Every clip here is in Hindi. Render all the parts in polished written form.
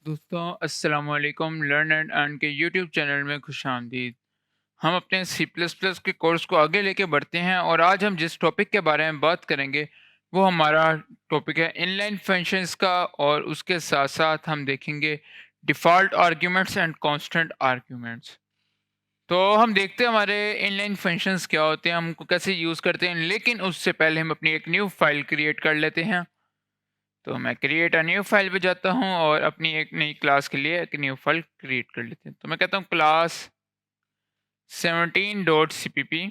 दोस्तों अस्सलाम वालेकुम लर्न एंड अर्न के यूट्यूब चैनल में खुशामदीद। हम अपने सी प्लस प्लस के कोर्स को आगे लेके बढ़ते हैं और आज हम जिस टॉपिक के बारे में बात करेंगे वो हमारा टॉपिक है इनलाइन फंक्शंस का। और उसके साथ साथ हम देखेंगे default arguments and constant arguments. तो हम देखते हैं हमारे इनलाइन फंक्शंस क्या होते हैं, हम उनको कैसे यूज़ करते हैं, लेकिन उससे पहले हम अपनी एक न्यू फाइल क्रिएट कर लेते हैं। तो मैं क्रिएट अ न्यू फाइल पे जाता हूँ और अपनी एक नई क्लास के लिए एक न्यू फाइल क्रिएट कर लेते हैं। तो मैं कहता हूँ क्लास 17.cpp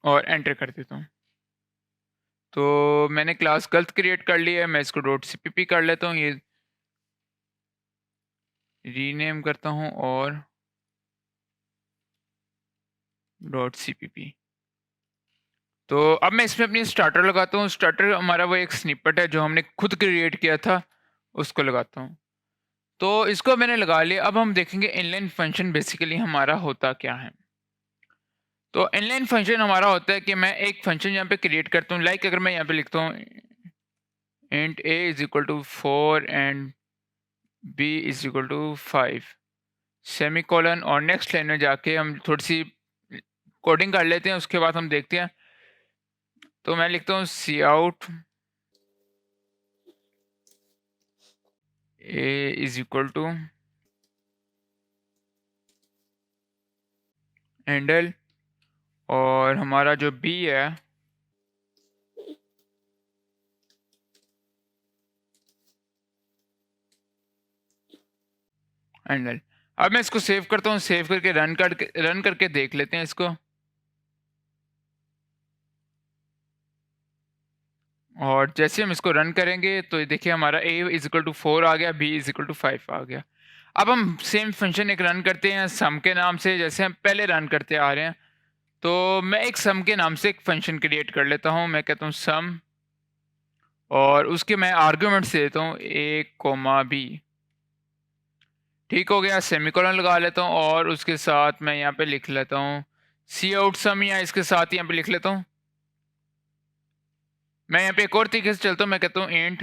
और एंटर कर देता हूँ। तो मैंने क्लास गलत क्रिएट कर लिया है, मैं इसको .cpp कर लेता हूँ, ये रीनेम करता हूँ और .cpp। तो अब मैं इसमें अपनी स्टार्टर लगाता हूँ। स्टार्टर हमारा वो एक स्निपेट है जो हमने खुद क्रिएट किया था, उसको लगाता हूँ। तो इसको मैंने लगा लिया। अब हम देखेंगे इनलाइन फंक्शन बेसिकली हमारा होता क्या है। तो इनलाइन फंक्शन हमारा होता है कि मैं एक फंक्शन यहाँ पे क्रिएट करता हूँ। लाइक अगर मैं यहाँ पे लिखता हूँ int a is equal to 4 and b is equal to 5 semicolon, और नेक्स्ट लाइन में जाके हम थोड़ी सी कोडिंग कर लेते हैं, उसके बाद हम देखते हैं। तो मैं लिखता हूँ C out a is equal to handle, और हमारा जो b है हैंडल। अब मैं इसको सेव करता हूँ, सेव करके रन करके देख लेते हैं इसको। और जैसे हम इसको रन करेंगे तो ये देखिए हमारा a इज इक्वल टू 4 आ गया, b इज इक्वल टू 5 आ गया। अब हम सेम फंक्शन एक रन करते हैं सम के नाम से, जैसे हम पहले रन करते आ रहे हैं। तो मैं एक सम के नाम से एक फंक्शन क्रिएट कर लेता हूँ। मैं कहता हूँ सम, और उसके मैं आर्ग्यूमेंट्स देता हूँ a कोमा b। ठीक हो गया, सेमीकोलन लगा लेता हूँ और उसके साथ मैं यहाँ पे लिख लेता हूँ सी आउट सम, या इसके साथ यहाँ पे लिख लेता हूँ। मैं यहाँ पे एक और तरीके से चलता हूँ, मैं कहता हूँ int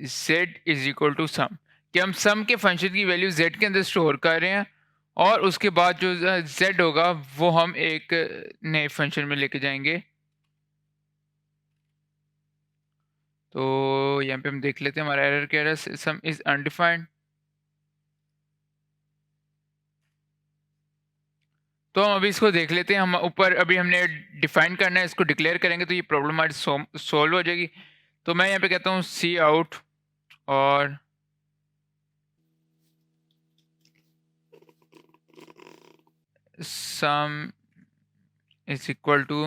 z is equal to sum, कि हम सम के फंक्शन की वैल्यू z के अंदर स्टोर कर रहे हैं, और उसके बाद जो z होगा वो हम एक नए फंक्शन में लेके जाएंगे। तो यहाँ पे हम देख लेते हैं हमारा एरर क्या है, सम इज अनडिफाइंड। तो हम अभी इसको देख लेते हैं। हम ऊपर अभी हमने डिफाइन करना है, इसको डिक्लेयर करेंगे तो ये प्रॉब्लम हमारी सॉल्व हो जाएगी। तो मैं यहाँ पे कहता हूँ सी आउट और सम इज इक्वल टू,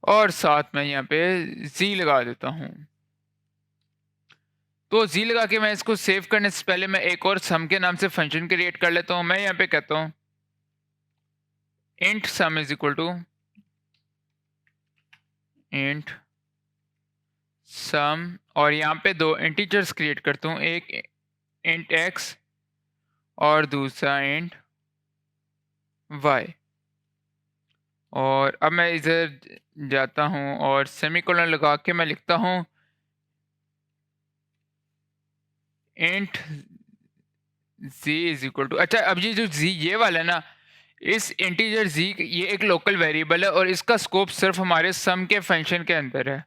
और साथ में यहाँ पे जी लगा देता हूँ। तो जी लगा के मैं इसको सेव करने से पहले मैं एक और सम के नाम से फंक्शन क्रिएट कर लेता हूँ। मैं यहाँ पे कहता हूँ int sum is equal to int sum, और यहाँ पे दो इंटीजर्स क्रिएट करता हूँ, एक इंट एक्स और दूसरा इंट वाई। और अब मैं इधर जाता हूँ और सेमीकोलन लगा के मैं लिखता हूँ int z is equal to, अच्छा अब ये जो z ये वाला है ना, इस इंटीजर z ये एक लोकल वेरिएबल है और इसका स्कोप सिर्फ हमारे सम के फंक्शन के अंदर है।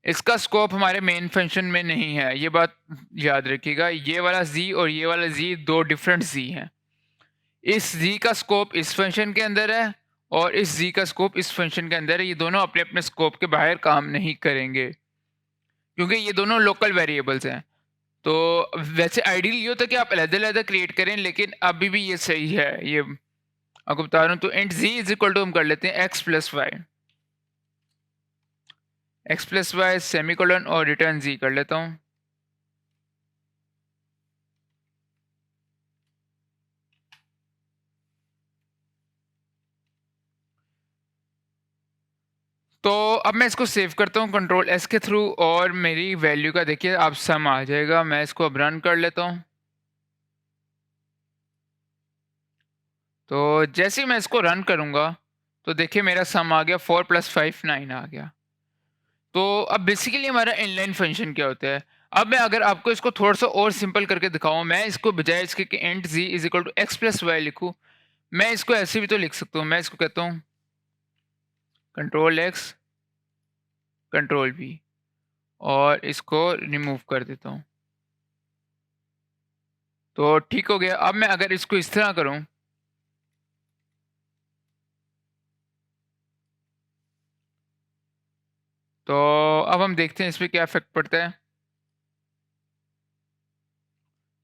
इसका स्कोप हमारे मेन फंक्शन में नहीं है, ये बात याद रखिएगा। ये वाला z और ये वाला z दो डिफरेंट z हैं। इस z का स्कोप इस फंक्शन के अंदर है और इस z का स्कोप इस फंक्शन के अंदर है। ये दोनों अपने अपने स्कोप के बाहर काम नहीं करेंगे क्योंकि ये दोनों लोकल वेरिएबल्स हैं। तो वैसे आइडियल ये होता है कि आप अलग-अलग क्रिएट करें, लेकिन अभी भी ये सही है। ये आपको बता रहा हूँ। तो int z is equal to हम कर लेते हैं एक्स प्लस वाई सेमीकोलन और रिटर्न z कर लेता हूँ। तो अब मैं इसको सेव करता हूँ कंट्रोल एस के थ्रू, और मेरी वैल्यू का देखिए अब सम आ जाएगा। मैं इसको अब रन कर लेता हूँ। तो जैसे ही मैं इसको रन करूँगा तो देखिए मेरा सम आ गया 4 + 5 9 आ गया। तो अब बेसिकली हमारा इनलाइन फंक्शन क्या होता है? अब मैं अगर आपको इसको थोड़ा-सा और सिंपल करके दिखाऊँ, मैं इसको बजाय इसके कि int z is equal to x plus y लिखूँ, मैं इसको ऐसे भी तो लिख सकता हूँ। मैं इसको कहता हूँ कंट्रोल x, कंट्रोल v और इसको रिमूव कर देता हूँ। तो ठीक हो गया। अब मैं अगर इसको इस तरह करूँ तो अब हम देखते हैं इस पे क्या इफ़ेक्ट पड़ता है।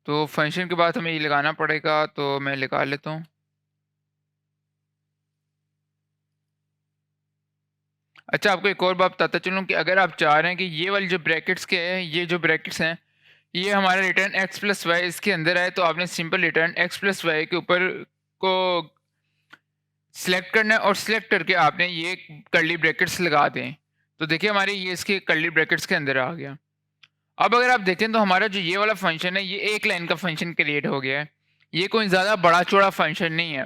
तो फंक्शन के बाद हमें ये लगाना पड़ेगा, तो मैं लगा लेता हूँ। अच्छा, आपको एक और बात बताता चलूँ कि अगर आप चाह रहे हैं कि ये वाली जो ब्रैकेट्स के हैं, ये जो ब्रैकेट्स हैं, ये हमारा रिटर्न x प्लस वाई इसके अंदर आए, तो आपने simple return x plus y के ऊपर को सिलेक्ट करना है और सिलेक्ट करके आपने ये कर्ली ब्रैकेट्स लगा दें। तो देखिए हमारे ये इसके कर्ली ब्रैकेट्स के अंदर आ गया। अब अगर आप देखें तो हमारा जो ये वाला फंक्शन है, ये एक लाइन का फंक्शन क्रिएट हो गया है। ये कोई ज़्यादा बड़ा चौड़ा फंक्शन नहीं है।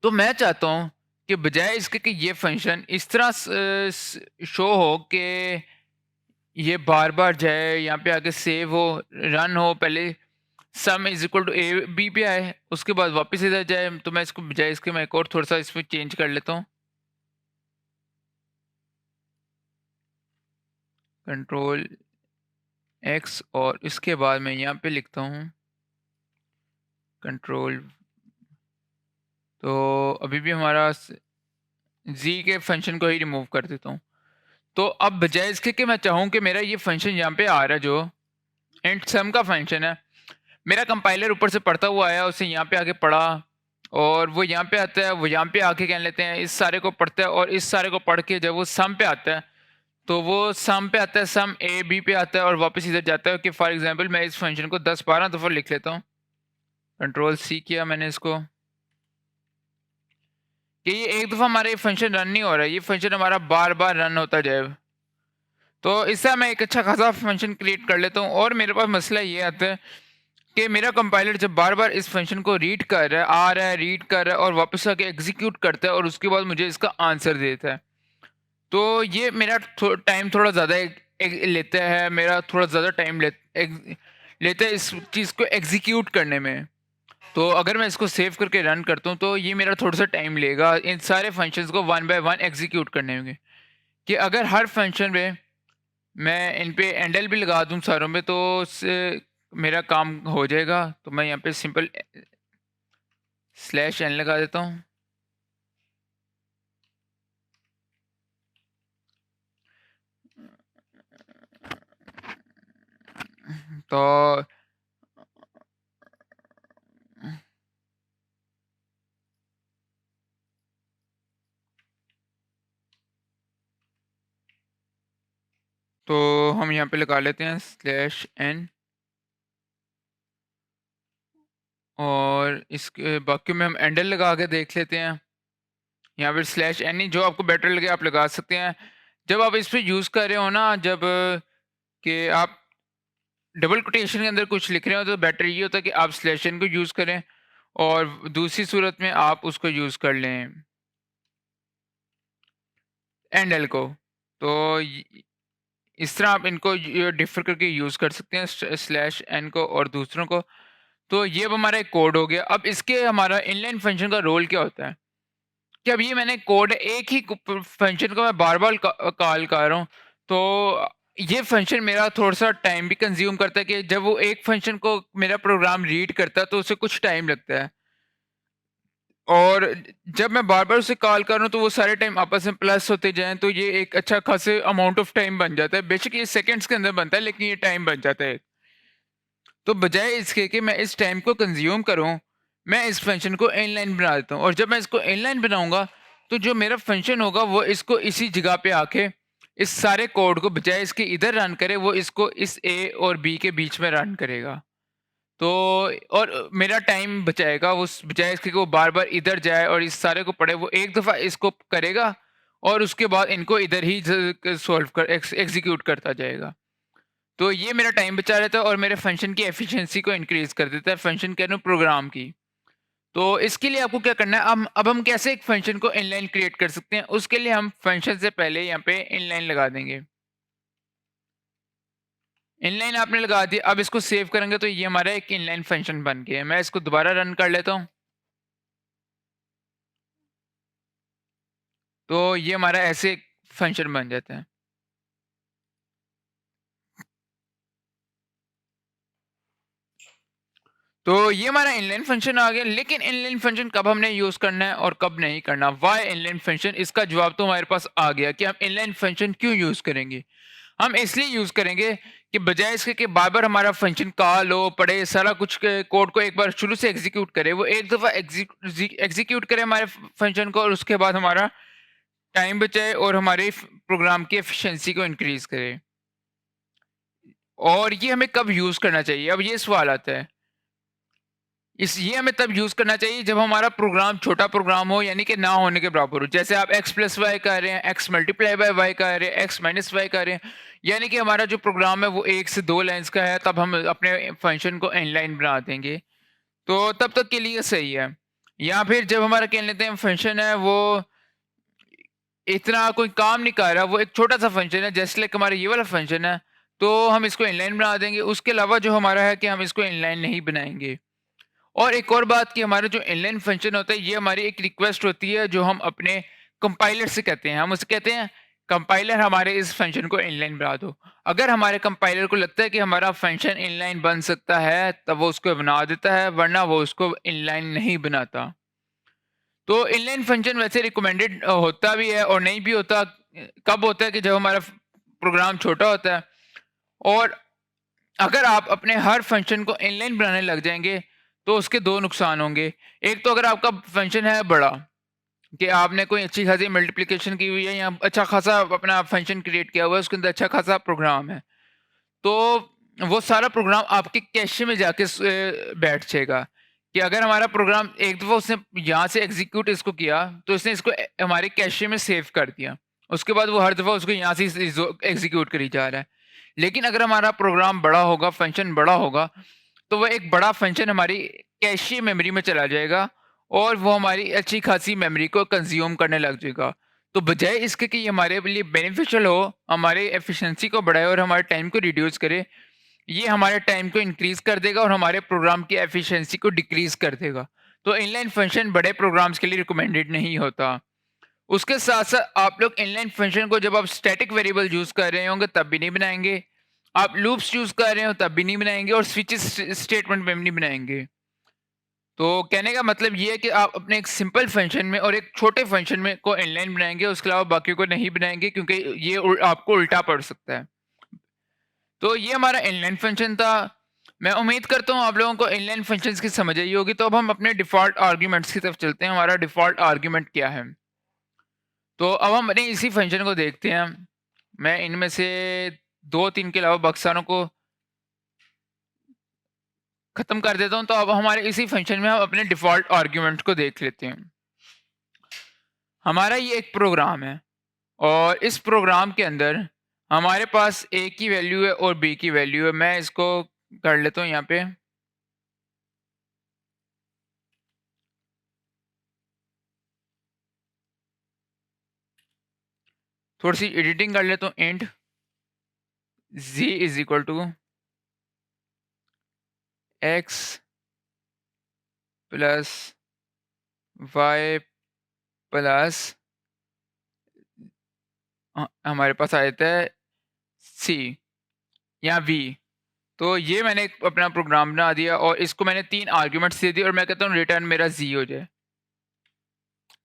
तो मैं चाहता हूँ कि बजाय इसके कि ये फंक्शन इस तरह शो हो कि ये बार-बार जाए, यहाँ पे आके सेव हो, रन हो, पहले sum is equal to A B पे आए, उसके बाद वापस इधर जाए। तो मैं इसको बजाय इसके मैं एक और थोड़ा-सा इसमें चेंज कर लेता हूँ। कंट्रोल एक्स और इसके बाद मैं यहाँ पे लिखता हूँ कंट्रोल। तो अभी भी हमारा जी के फंक्शन को ही रिमूव कर देता हूँ। तो अब बजाय इसके कि मैं चाहूँ कि मेरा ये फंक्शन यहाँ पे आ रहा है जो इंट सम का फंक्शन है, मेरा कंपाइलर ऊपर से पढ़ता हुआ आया, उसे यहाँ पे आके पढ़ा और वो यहाँ पे आता है, वो यहाँ पे आके कह लेते हैं इस सारे को पढ़ता है और इस सारे को पढ़ के जब वो सम पे आता है, तो वो सम पे आता है, सम ए बी पे आता है और वापस इधर जाता है। कि फॉर एग्जांपल मैं इस फंक्शन को 10-12 दफ़ा लिख लेता हूँ। कंट्रोल सी किया मैंने इसको कि ये एक दफ़ा हमारा ये फंक्शन रन नहीं हो रहा है, ये फंक्शन हमारा बार-बार रन होता जाए। तो इससे मैं एक अच्छा खासा फंक्शन क्रिएट कर लेता हूँ और मेरे पास मसला ये आता है कि मेरा कंपाइलर जब बार-बार इस फंक्शन को रीड कर रहा है, आ रहा है, रीड कर रहा है और वापस आके एग्जीक्यूट करता है और उसके बाद मुझे इसका आंसर देता है। तो ये मेरा टाइम थोड़ा ज़्यादा लेता है, मेरा थोड़ा ज़्यादा टाइम लेता है इस चीज़ को एग्जीक्यूट करने में। तो अगर मैं इसको सेव करके रन करता हूँ तो ये मेरा थोड़ा सा टाइम लेगा इन सारे फंक्शंस को वन बाय वन एग्जीक्यूट करने में। कि अगर हर फंक्शन में मैं इन पे एंडल भी लगा दूँ सारों में तो मेरा काम हो जाएगा। तो मैं यहाँ पे सिंपल स्लैश एन लगा देता हूँ। तो तो हम यहाँ पे लगा लेते हैं स्लैश एन और इसके बाकी में हम एंडल लगा के देख लेते हैं। यहाँ पे स्लैश एन ही जो आपको बेटर लगे आप लगा सकते हैं। जब आप इस पे यूज़ कर रहे हो ना, जब कि आप डबल कोटेशन के अंदर कुछ लिख रहे हो तो बेटर ये होता है कि आप स्लैश एन को यूज़ करें और दूसरी सूरत में आप उसको यूज़ कर लें एंडल को। तो इस तरह आप इनको डिफर करके यूज़ कर सकते हैं स्लैश एन को और दूसरों को। तो ये अब हमारा एक कोड हो गया। अब इसके हमारा इनलाइन फंक्शन का रोल क्या होता है कि अब ये मैंने कोड एक ही फंक्शन को मैं बार-बार कॉल कर रहा हूँ, तो ये फंक्शन मेरा थोड़ा-सा टाइम भी कंज़्यूम करता है कि जब वो एक फंक्शन को मेरा प्रोग्राम रीड करता है, तो उसे कुछ टाइम लगता है। और जब मैं बार-बार उसे कॉल कर रहा हूँ, तो वो सारे टाइम आपस में प्लस होते जाएँ, तो ये एक अच्छा खासे अमाउंट ऑफ टाइम बन जाता है। बेशक ये सेकंड्स के अंदर बनता है, लेकिन ये टाइम बन जाता है। तो बजाय इसके कि मैं इस टाइम को कंज़्यूम करूँ, मैं इस फ़ंक्शन को इनलाइन बना देता हूँ और जब मैं इसको इनलाइन बनाऊँगा, तो जो मेरा फ़ंक्शन होगा वो इसको इसी जगह पे आके इस सारे कोड को बजाय इसके इधर रन करे, वो इसको इस ए और बी के बीच में रन करेगा। तो और मेरा टाइम बचाएगा, उस बजाय इसके कि वो बार-बार इधर जाए और इस सारे को पढ़े, वो एक दफ़ा इसको करेगा और उसके बाद इनको इधर ही सॉल्व कर एग्ज़ीक्यूट करता जाएगा। तो ये मेरा टाइम बचा लेता है और मेरे फंक्शन की एफिशिएंसी को इंक्रीज़ कर देता है, फंक्शन कह रहा हूँ प्रोग्राम की। तो इसके लिए आपको क्या करना है, अब हम कैसे एक फंक्शन को इनलाइन क्रिएट कर सकते हैं, उसके लिए हम फंक्शन से पहले यहाँ पे इनलाइन लगा देंगे। इनलाइन आपने लगा दिया, अब इसको सेव करेंगे तो ये हमारा एक इनलाइन फंक्शन बन गया है। मैं इसको दोबारा रन कर लेता हूँ। तो ये हमारा ऐसे फंक्शन बन जाता है। तो ये हमारा इनलाइन फंक्शन आ गया, लेकिन इनलाइन फंक्शन कब हमने यूज करना है और कब नहीं करना, वाई इनलाइन फंक्शन, इसका जवाब तो हमारे पास आ गया कि हम इनलाइन फंक्शन क्यों यूज करेंगे। हम इसलिए यूज करेंगे कि बजाय इसके कि बार बार हमारा फंक्शन कॉल हो पड़े, सारा कुछ कोड को एक बार शुरू से एग्जीक्यूट करे, वो एक दफा एग्जीक्यूट करे हमारे फंक्शन को, और उसके बाद हमारा टाइम बचाए और हमारे प्रोग्राम की एफिशिएंसी को इंक्रीज करे। और ये हमें कब यूज करना चाहिए, अब ये सवाल आता है। ये हमें तब यूज करना चाहिए जब हमारा प्रोग्राम छोटा प्रोग्राम हो, यानी कि ना होने के बराबर हो। जैसे आप x प्लस वाई कर रहे हैं, x मल्टीप्लाई बाय वाई कर रहे हैं, x माइनस वाई कर रहे हैं, यानी कि हमारा जो प्रोग्राम है वो 1 से 2 लाइंस का है, तब हम अपने फंक्शन को इनलाइन बना देंगे। तो तब तक के लिए सही है। या फिर जब हमारा कह लेते हैं फंक्शन है वो इतना कोई काम नहीं कर रहा, वो एक छोटा सा फंक्शन है, जैसे लाइक हमारा ये वाला फंक्शन है, तो हम इसको इनलाइन बना देंगे। उसके अलावा जो हमारा है कि हम इसको इनलाइन नहीं बनाएंगे। और एक और बात कि हमारा जो इनलाइन फंक्शन होता है, ये हमारी एक रिक्वेस्ट होती है जो हम अपने कंपाइलर से कहते हैं। हम उसे कहते हैं कंपाइलर हमारे इस फंक्शन को इनलाइन बना दो। अगर हमारे कंपाइलर को लगता है कि हमारा फंक्शन इनलाइन बन सकता है, तब वो उसको बना देता है, वरना वो उसको इनलाइन नहीं बनाता। तो इनलाइन फंक्शन वैसे रिकमेंडेड होता भी है और नहीं भी होता। कब होता है कि जब हमारा प्रोग्राम छोटा होता है। और अगर आप अपने हर फंक्शन को इनलाइन बनाने लग जाएंगे तो उसके दो नुकसान होंगे। एक तो अगर आपका फंक्शन है बड़ा, कि आपने कोई अच्छी खासी मल्टीप्लिकेशन की हुई है या अच्छा खासा अपना फंक्शन क्रिएट किया हुआ है, उसके अंदर अच्छा खासा प्रोग्राम है, तो वो सारा प्रोग्राम आपके कैशे में जाके बैठ जाएगा। कि अगर हमारा प्रोग्राम एक दफ़ा उसने यहाँ से एग्जीक्यूट इसको किया, तो इसने इसको हमारे कैशे में सेव कर दिया। उसके बाद वो हर दफ़ा उसको यहाँ से एग्जीक्यूट करी जा रहा है। लेकिन अगर हमारा प्रोग्राम बड़ा होगा, फंक्शन बड़ा होगा, तो वह एक बड़ा फंक्शन हमारी कैशे मेमोरी में चला जाएगा और वो हमारी अच्छी खासी मेमोरी को कंज्यूम करने लग जाएगा। तो बजाय इसके कि ये हमारे लिए बेनिफिशियल हो, हमारे एफिशिएंसी को बढ़ाए और हमारे टाइम को रिड्यूस करे, ये हमारे टाइम को इंक्रीज कर देगा और हमारे प्रोग्राम की एफिशिएंसी को डिक्रीज कर देगा। तो इनलाइन फंक्शन बड़े प्रोग्राम्स के लिए रिकमेंडेड नहीं होता। उसके साथ साथ आप लोग इनलाइन फंक्शन को जब आप स्टैटिक वेरिएबल यूज कर रहे होंगे तब भी नहीं बनाएंगे, आप लूप्स यूज कर रहे हो तब भी नहीं बनाएंगे, और स्विचेस स्टेटमेंट में भी नहीं बनाएंगे। तो कहने का मतलब ये है कि आप अपने एक सिंपल फंक्शन में और एक छोटे फंक्शन में को इनलाइन बनाएंगे, उसके अलावा बाकी को नहीं बनाएंगे, क्योंकि ये आपको उल्टा पड़ सकता है। तो ये हमारा इनलाइन फंक्शन था। मैं उम्मीद करता हूँ आप लोगों को इनलाइन फंक्शंस की समझ आई होगी। तो अब हम अपने डिफ़ॉल्ट आर्ग्यूमेंट्स की तरफ चलते हैं। हमारा डिफ़ॉल्ट आर्ग्यूमेंट क्या है? तो अब हम अपने इसी फंक्शन को देखते हैं। मैं इनमें से 2-3 के अलावा बाकी सारों को खत्म कर देता हूँ। तो अब हमारे इसी फंक्शन में हम अपने डिफ़ॉल्ट आर्ग्यूमेंट को देख लेते हैं। हमारा ये एक प्रोग्राम है और इस प्रोग्राम के अंदर हमारे पास a की वैल्यू है और b की वैल्यू है। मैं इसको कर लेता हूँ यहाँ पे। थोड़ी सी एडिटिंग कर लेता हूँ। Int z is equal to x plus y plus हमारे पास आ जाता है c या v। तो ये मैंने अपना प्रोग्राम बना दिया और इसको मैंने 3 आर्ग्यूमेंट्स दे दिए और मैं कहता हूँ रिटर्न मेरा z हो जाए।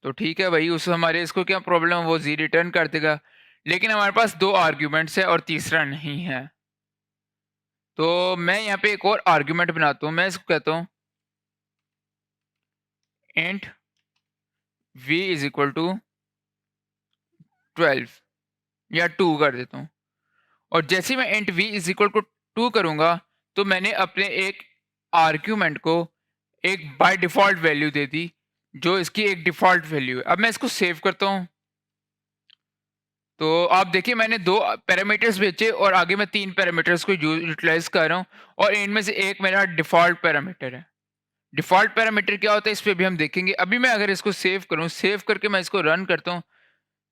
तो ठीक है भाई, उस हमारे इसको क्या प्रॉब्लम, वो z रिटर्न कर देगा। लेकिन हमारे पास 2 आर्ग्यूमेंट्स है और तीसरा नहीं है। तो मैं यहाँ पे एक और आर्ग्यूमेंट बनाता हूँ। मैं इसको कहता हूँ int v is equal to 12 या 2 कर देता हूँ। और जैसे ही मैं int v is equal to 2 करूँगा, तो मैंने अपने एक आर्ग्यूमेंट को एक बाय डिफ़ॉल्ट वैल्यू दे दी, जो इसकी एक डिफ़ॉल्ट वैल्यू है। अब मैं इसको सेव करता हूँ। तो आप देखिए मैंने 2 पैरामीटर्स भेजे और आगे मैं 3 पैरामीटर्स को यूटिलाइज़ कर रहा हूँ और इनमें से एक मेरा डिफ़ॉल्ट पैरामीटर है। डिफ़ॉल्ट पैरामीटर क्या होता है इस पे भी हम देखेंगे। अभी मैं अगर इसको सेव करूँ, सेव करके मैं इसको रन करता हूँ,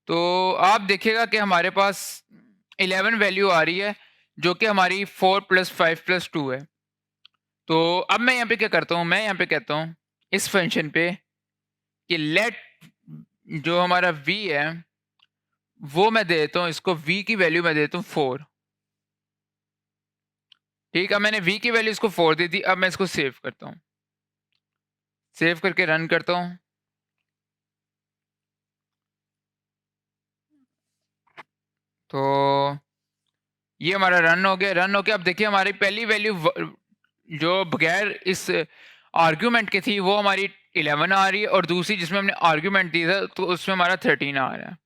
तो आप देखिएगा कि हमारे पास 11 वैल्यू आ रही है, जो कि हमारी 4 + 5 + 2 है। तो अब मैं यहाँ पे क्या करता हूँ, मैं यहाँ पे कहता हूँ इस फंक्शन पे कि लेट जो हमारा v है, वो मैं दे देता हूँ इसको, v की वैल्यू मैं दे देता हूँ 4। ठीक है, मैंने v की वैल्यू इसको 4 दे दी। अब मैं इसको सेव करता हूँ, सेव करके रन करता हूँ। तो ये हमारा रन हो गया, रन हो गया। अब देखिए हमारी पहली वैल्यू जो बगैर इस आर्ग्यूमेंट की थी वो हमारी 11 आ रही है, और दूसरी जिसमें हमने आर्ग्यूमेंट दी था तो उसमें हमारा 13 आ रहा है।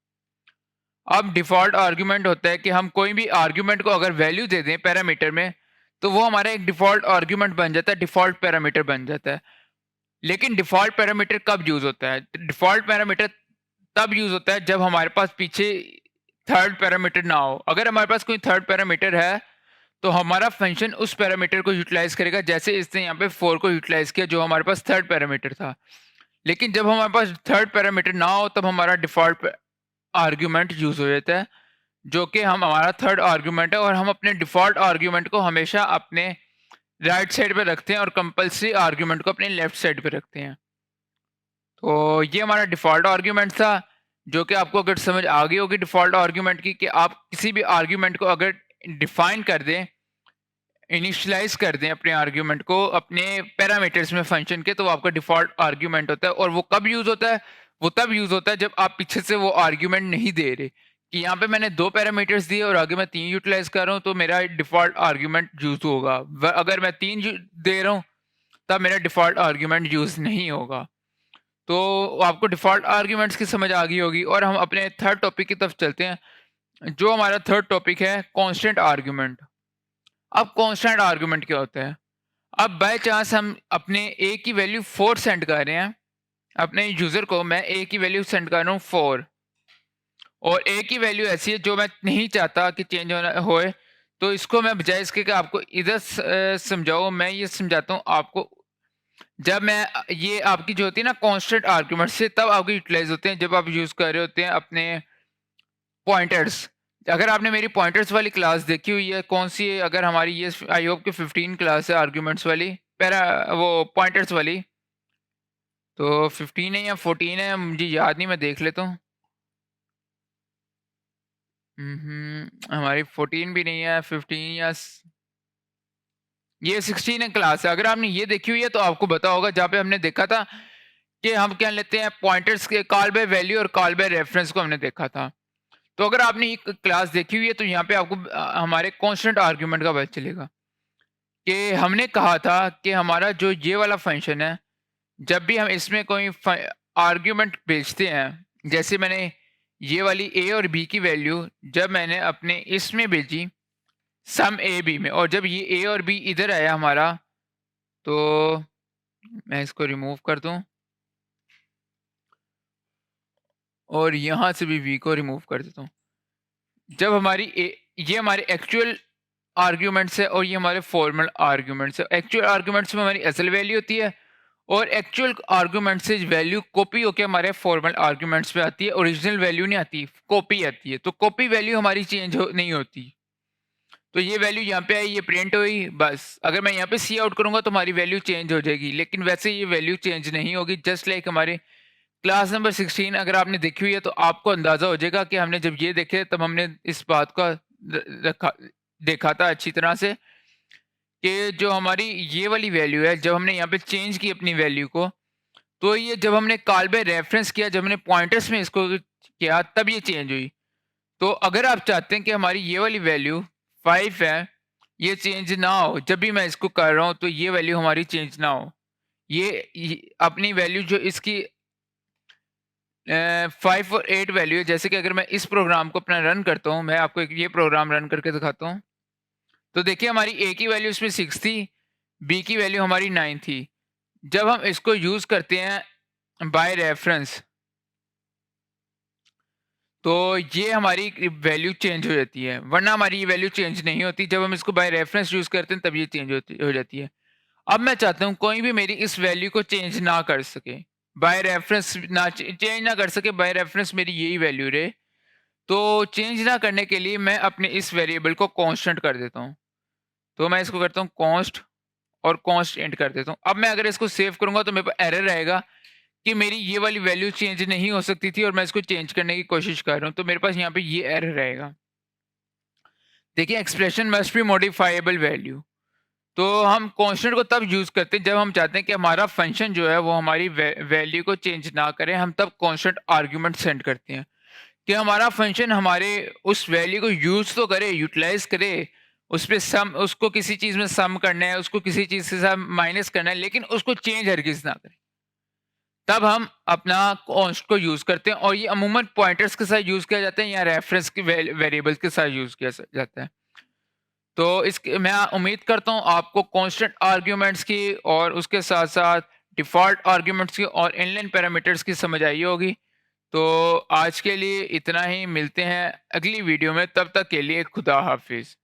अब डिफ़ॉल्ट आर्ग्यूमेंट होता है कि हम कोई भी आर्ग्यूमेंट को अगर वैल्यू दे दें पैरामीटर में, तो वो हमारा एक डिफ़ॉल्ट आर्ग्यूमेंट बन जाता है, डिफ़ॉल्ट पैरामीटर बन जाता है। लेकिन डिफ़ॉल्ट पैरामीटर कब यूज़ होता है? डिफ़ॉल्ट पैरामीटर तब यूज़ होता है जब हमारे पास पीछे थर्ड पैरामीटर ना हो। अगर हमारे पास कोई थर्ड पैरामीटर है, तो हमारा फंक्शन उस पैरामीटर को यूटिलाइज़ करेगा, जैसे इसने यहाँ पे 4 को यूटिलाइज़ किया जो हमारे पास थर्ड पैरामीटर था। लेकिन जब हमारे पास थर्ड पैरामीटर ना हो तब हमारा डिफ़ॉल्ट आर्ग्यूमेंट यूज़ हो जाता है, जो कि हम हमारा थर्ड आर्ग्यूमेंट है, और हम अपने डिफ़ॉल्ट आर्ग्यूमेंट को हमेशा अपने राइट साइड पे रखते हैं और कंपल्सरी आर्ग्यूमेंट को अपने लेफ्ट साइड पे रखते हैं। तो ये हमारा डिफ़ॉल्ट आर्ग्यूमेंट था, जो कि आपको अगर समझ आ गई होगी डिफ़ॉल्ट आर्ग्यूमेंट की, कि आप किसी भी आर्ग्यूमेंट को अगर डिफ़ाइन कर दें, इनिशियलाइज़ कर दें अपने आर्ग्यूमेंट को अपने पैरामीटर्स में फ़ंक्शन के, तो वो आपका डिफ़ॉल्ट आर्ग्यूमेंट होता है। और वो कब यूज़ होता है? वो तब यूज़ होता है जब आप पीछे से वो आर्ग्यूमेंट नहीं दे रहे, कि यहाँ पे मैंने 2 पैरामीटर्स दिए और आगे मैं 3 यूटिलाइज़ कर रहा हूँ, तो मेरा डिफ़ॉल्ट आर्ग्यूमेंट यूज़ होगा। अगर मैं 3 दे रहा हूँ, तब मेरा डिफ़ॉल्ट आर्ग्यूमेंट यूज़ नहीं होगा। तो आपको डिफ़ॉल्ट आर्ग्यूमेंट्स की समझ आ गई होगी, और हम अपने थर्ड टॉपिक की तरफ चलते हैं। जो हमारा थर्ड टॉपिक है, कांस्टेंट आर्ग्यूमेंट। अब कांस्टेंट आर्ग्यूमेंट क्या होता है? अब बाय चांस हम अपने a की वैल्यू 4 सेंड कर रहे हैं, अपने यूज़र को मैं a की वैल्यू सेंड कर रहा हूँ 4, और a की वैल्यू ऐसी है जो मैं नहीं चाहता कि चेंज होना होए, तो इसको मैं बजाय इसके कि आपको इधर समझाऊँ, मैं ये समझाता हूँ आपको। जब मैं ये आपकी जो होती है ना कांस्टेंट आर्ग्यूमेंट से, तब आपके यूटिलाइज़ होते हैं जब आप यूज़ कर रहे होते हैं अपने पॉइंटर्स। अगर आपने मेरी पॉइंटर्स वाली क्लास देखी हुई है, कौन-सी है? अगर हमारी ये आई होप कि 15 क्लास है आर्ग्यूमेंट्स वाली, वो पॉइंटर्स वाली, तो 15 है या 14 है, मुझे याद नहीं, मैं देख लेता हूँ। हमारी 14 भी नहीं है, 15 या ये 16 क्लास है। अगर आपने ये देखी हुई है तो आपको पता होगा, जहाँ पे हमने देखा था कि हम क्या लेते हैं, पॉइंटर्स के कॉल बाय वैल्यू और कॉल बाय रेफरेंस को हमने देखा था। तो अगर आपने ये क्लास देखी हुई है तो यहाँ पे आपको हमारे कांस्टेंट आर्ग्यूमेंट का पता चलेगा, कि हमने कहा था कि हमारा जो ये वाला फंक्शन है, जब भी हम इसमें कोई आर्ग्यूमेंट भेजते हैं, जैसे मैंने ये वाली a और b की वैल्यू जब मैंने अपने इसमें भेजी सम a b में, और जब ये a और b इधर आया हमारा, तो मैं इसको रिमूव कर दूं और यहाँ से भी v को रिमूव कर देता हूँ। जब हमारी ये हमारे एक्चुअल आर्ग्यूमेंट्स है और ये हमारे फॉर्मल आर्ग्यूमेंट्स है। एक्चुअल आर्ग्यूमेंट्स में हमारी असल वैल्यू होती है, और एक्चुअल आर्ग्यूमेंट से वैल्यू कॉपी होकर हमारे फॉर्मल आर्ग्यूमेंट्स पे आती है, ओरिजिनल वैल्यू नहीं आती, कॉपी आती है। तो कॉपी वैल्यू हमारी चेंज नहीं होती। तो ये वैल्यू यहाँ पे आई, ये प्रिंट हुई, बस अगर मैं यहाँ पे सी आउट करूंगा तो हमारी वैल्यू चेंज हो जाएगी, लेकिन वैसे ये वैल्यू चेंज नहीं होगी। जस्ट लाइक हमारे क्लास नंबर 16 अगर आपने देखी हुई है तो आपको अंदाजा हो जाएगा कि हमने जब ये देखे तब हमने इस बात का रखा देखा था अच्छी तरह से, कि जो हमारी ये वाली वैल्यू है, जब हमने यहाँ पे चेंज की अपनी वैल्यू को, तो ये जब हमने कॉल बाय रेफरेंस किया, जब हमने पॉइंटर्स में इसको किया, तब ये चेंज हुई। तो अगर आप चाहते हैं कि हमारी ये वाली वैल्यू 5 है, ये चेंज ना हो, जब भी मैं इसको कर रहा हूँ तो ये वैल्यू हमारी चेंज ना हो। ये अपनी वैल्यू जो इसकी 5 और 8 वैल्यू है, जैसे कि अगर मैं इस प्रोग्राम को अपना रन करता हूँ, मैं आपको एक ये प्रोग्राम रन करके दिखाता हूँ। तो देखिए हमारी a की वैल्यू इसमें 6 थी, b की वैल्यू हमारी 9 थी। जब हम इसको यूज़ करते हैं बाय रेफरेंस, तो ये हमारी वैल्यू चेंज हो जाती है, वरना हमारी ये वैल्यू चेंज नहीं होती। जब हम इसको बाय रेफरेंस यूज़ करते हैं तब ये चेंज हो जाती है। अब मैं चाहता हूँ कोई भी मेरी इस वैल्यू को चेंज ना कर सके, बाय रेफरेंस ना चेंज ना कर सके, बाय रेफरेंस मेरी यही वैल्यू रहे। तो चेंज ना करने के लिए मैं अपने इस वेरिएबल को कांस्टेंट कर देता हूँ। तो मैं इसको करता हूँ कॉन्स्ट और कॉन्स्ट एंड कर देता हूँ। अब मैं अगर इसको सेव करूँगा तो मेरे पास एरर रहेगा कि मेरी ये वाली वैल्यू चेंज नहीं हो सकती थी और मैं इसको चेंज करने की कोशिश कर रहा हूँ, तो मेरे पास यहाँ पे ये एरर रहेगा। देखिए expression must be modifiable value. तो हम कांस्टेंट को तब यूज़ करते हैं जब हम चाहते हैं कि हमारा फंक्शन जो है वो हमारी वैल्यू को चेंज ना करे, हम तब कांस्टेंट आर्गुमेंट सेंड करते हैं कि हमारा फंक्शन हमारे उस वैल्यू को यूज़ तो करे, यूटिलाइज़ करे, उस पे सम उसको किसी चीज़ में सम करना है, उसको किसी चीज़ के साथ माइनस करना है, लेकिन उसको चेंज हरगिज़ ना करे। तब हम अपना कॉन्स्ट को यूज़ करते हैं और ये अमूमन पॉइंटर्स के साथ यूज़ किया जाता है या रेफरेंस के वेरिएबल्स के साथ यूज़ किया जाता है। तो मैं उम्मीद करता हूँ आपको कांस्टेंट आर्ग्यूमेंट्स की और उसके साथ-साथ डिफ़ॉल्ट आर्ग्यूमेंट्स की और इनलाइन पैरामीटर्स की समझ आई होगी। तो आज के लिए इतना ही, मिलते हैं अगली वीडियो में, तब तक के लिए खुदा हाफ़िज़।